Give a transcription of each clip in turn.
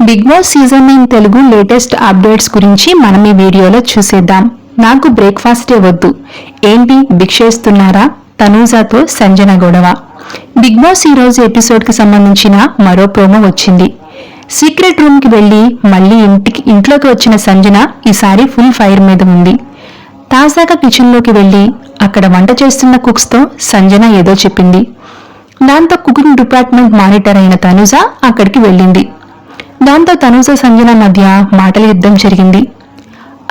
Big Boss season 9 Telugu latest updates గురించి మనం ఈ వీడియోలో చూసేద్దాం. నాకు బ్రేక్ఫాస్టే వద్దు, ఏంటి భిక్షేస్తున్నారా? తనూజాతో సంజన గొడవ. బిగ్ బాస్ ఈ రోజు ఎపిసోడ్ కి సంబంధించిన మరో ప్రోమో వచ్చింది. సీక్రెట్ రూమ్ కి వెళ్లి మళ్లీ ఇంట్లోకి వచ్చిన సంజన ఈసారి ఫుల్ ఫైర్ మీద ఉంది. తాజాగా కిచెన్ లోకి వెళ్లి అక్కడ వంట చేస్తున్న కుక్స్ తో సంజన ఏదో చెప్పింది. దాంతో కుకింగ్ డిపార్ట్మెంట్ మానిటర్ అయిన తనూజ అక్కడికి వెళ్ళింది. దాంతో తనూజ సంజన మధ్య మాటల యుద్ధం జరిగింది.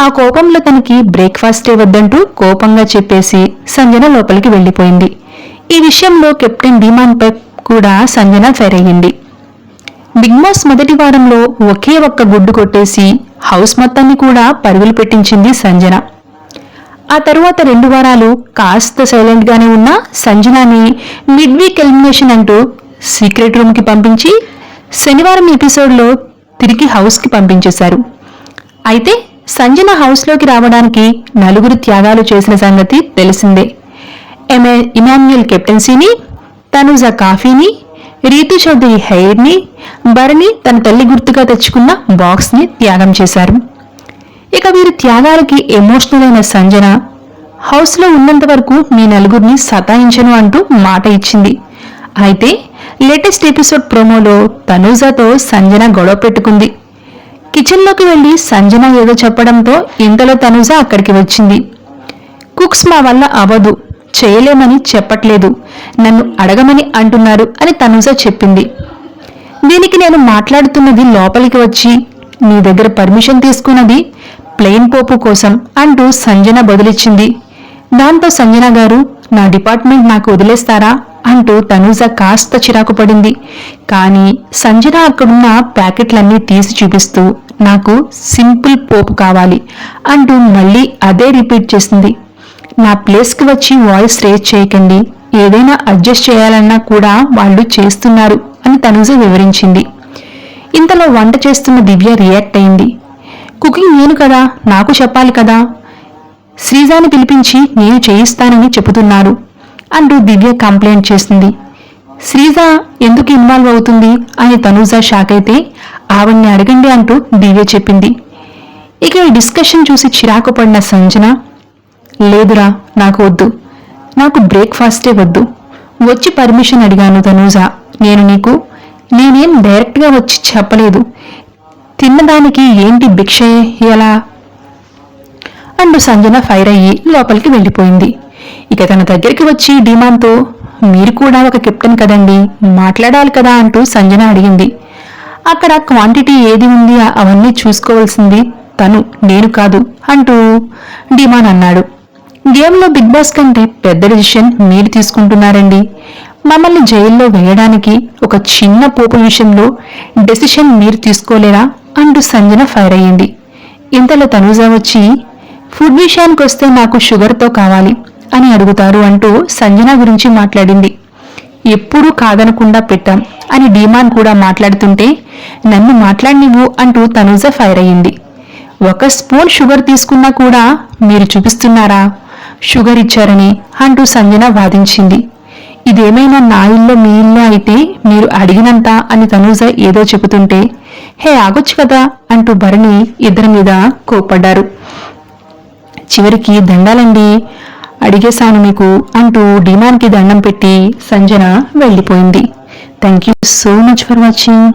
ఆ కోపంలో తనకి బ్రేక్ఫాస్టే వద్దంటూ కోపంగా చెప్పేసి సంజన లోపలికి వెళ్లిపోయింది. ఈ విషయంలో కెప్టెన్ డీమాన్ పై కూడా సంజన ఫైర్ అయ్యింది. బిగ్ బాస్ మొదటి వారంలో ఒకే ఒక్క గుడ్డు కొట్టేసి హౌస్ మొత్తాన్ని కూడా పరుగులు పెట్టించింది సంజన. ఆ తరువాత 2 వారాలు కాస్త సైలెంట్ గానే ఉన్న సంజనాని మిడ్ వీక్ ఎలిమినేషన్ అంటూ సీక్రెట్ రూమ్ కి పంపించి శనివారం ఎపిసోడ్లో తిరిగి హౌస్ కి పంపించేశారు. అయితే సంజన హౌస్ లోకి రావడానికి 4 త్యాగాలు చేసిన సంగతి తెలిసిందే. ఇమాన్యుయల్ కెప్టెన్సీని, తనూజ కాఫీని, రీతు చౌదరి హెయిర్ ని, భరణి తన తల్లి గుర్తుగా తెచ్చుకున్న బాక్స్ ని త్యాగం చేశారు. ఇక వీరి త్యాగాలకి ఎమోషనల్ అయిన సంజన హౌస్ లో ఉన్నంత వరకు మీ 4 సతాయించను అంటూ మాట ఇచ్చింది. అయితే లేటెస్ట్ ఎపిసోడ్ ప్రోమోలో తనూజతో సంజన గొడవ పెట్టుకుంది. కిచెన్ లోకి వెళ్లి సంజన ఏదో చెప్పడంతో ఇంతలో తనూజ అక్కడికి వచ్చింది. కుక్స్ మా వల్ల అవదు, చేయలేమని చెప్పట్లేదు, నన్ను అడగమని అంటున్నారు అని తనూజ చెప్పింది. దీనికి నేను మాట్లాడుతున్నది లోపలికి వచ్చి నీ దగ్గర పర్మిషన్ తీసుకున్నది ప్లెయిన్ పోపు కోసం అంటూ సంజన బదులిచ్చింది. దాంతో సంజన గారు నా డిపార్ట్మెంట్ నాకు వదిలేస్తారా అంటూ తనూజ కాస్త చిరాకు పడింది. కానీ సంజన అక్కడున్న ప్యాకెట్లన్నీ తీసి చూపిస్తూ నాకు సింపుల్ పోపు కావాలి అంటూ మళ్ళీ అదే రిపీట్ చేసింది. నా ప్లేస్కి వచ్చి వాయిస్ రేజ్ చేయకండి, ఏదైనా అడ్జస్ట్ చేయాలన్నా కూడా వాళ్ళు చేస్తున్నారు అని తనూజ వివరించింది. ఇంతలో వంట చేస్తున్న దివ్య రియాక్ట్ అయింది. కుకింగ్ నేను కదా, నాకు చెప్పాలి కదా, శ్రీజాని పిలిపించి నేను చేయిస్తానని చెబుతున్నారు అంటూ దివ్య కంప్లైంట్ చేసింది. శ్రీజ ఎందుకు ఇన్వాల్వ్ అవుతుంది అని తనూజ షాక్ అయితే ఆవిడ్ని అడగండి అంటూ దివ్య చెప్పింది. ఇక ఈ డిస్కషన్ చూసి చిరాకు పడిన సంజన, లేదురా నాకు వద్దు, నాకు బ్రేక్ఫాస్టే వద్దు, వచ్చి పర్మిషన్ అడిగాను తనూజ, నేనేం డైరెక్ట్గా వచ్చి చెప్పలేదు, తిన్నదానికి ఏంటి భిక్ష ఎలా అంటూ సంజన ఫైర్ అయ్యి లోపలికి వెళ్ళిపోయింది. ఇక తన దగ్గరికి వచ్చి డీమాన్తో మీరు కూడా ఒక కెప్టెన్ కదండి, మాట్లాడాలి కదా అంటూ సంజన అడిగింది. అక్కడ క్వాంటిటీ ఏది ఉంది అవన్నీ చూసుకోవాల్సింది తను, నేను కాదు అంటూ డీమాన్ అన్నాడు. గేమ్లో బిగ్ బాస్ కంటే పెద్ద డిసిషన్ మీరు తీసుకుంటున్నారండి, మమ్మల్ని జైల్లో వేయడానికి ఒక చిన్న పోపు విషయంలో డెసిషన్ మీరు తీసుకోలేరా అంటూ సంజన ఫైర్ అయ్యింది. ఇంతలో తనూజ వచ్చి ఫుడ్ విషయానికి వస్తే నాకు షుగర్తో కావాలి అని అడుగుతారు అంటూ సంజన గురించి మాట్లాడింది. ఎప్పుడూ కాదనకుండా పెట్టాం అని డీమాన్ కూడా మాట్లాడుతుంటే నన్ను మాట్లాడినివ్వు అంటూ తనూజ ఫైర్ అయ్యింది. 1 స్పూన్ షుగర్ తీసుకున్నా కూడా మీరు చూపిస్తున్నారా షుగర్ ఇచ్చారని అంటూ సంజన వాదించింది. ఇదేమైనా నా ఇల్లో మీ ఇల్లో అయితే మీరు అడిగినంత అని తనూజ ఏదో చెబుతుంటే హే ఆగొచ్చు కదా అంటూ భరణి ఇద్దరి మీద కోప్పడ్డారు. చివరికి దండాలండి, అడిగేశాను మీకు అంటూ డిమాన్కి దండం పెట్టి సంజన వెళ్ళిపోయింది. Thank you so much for watching.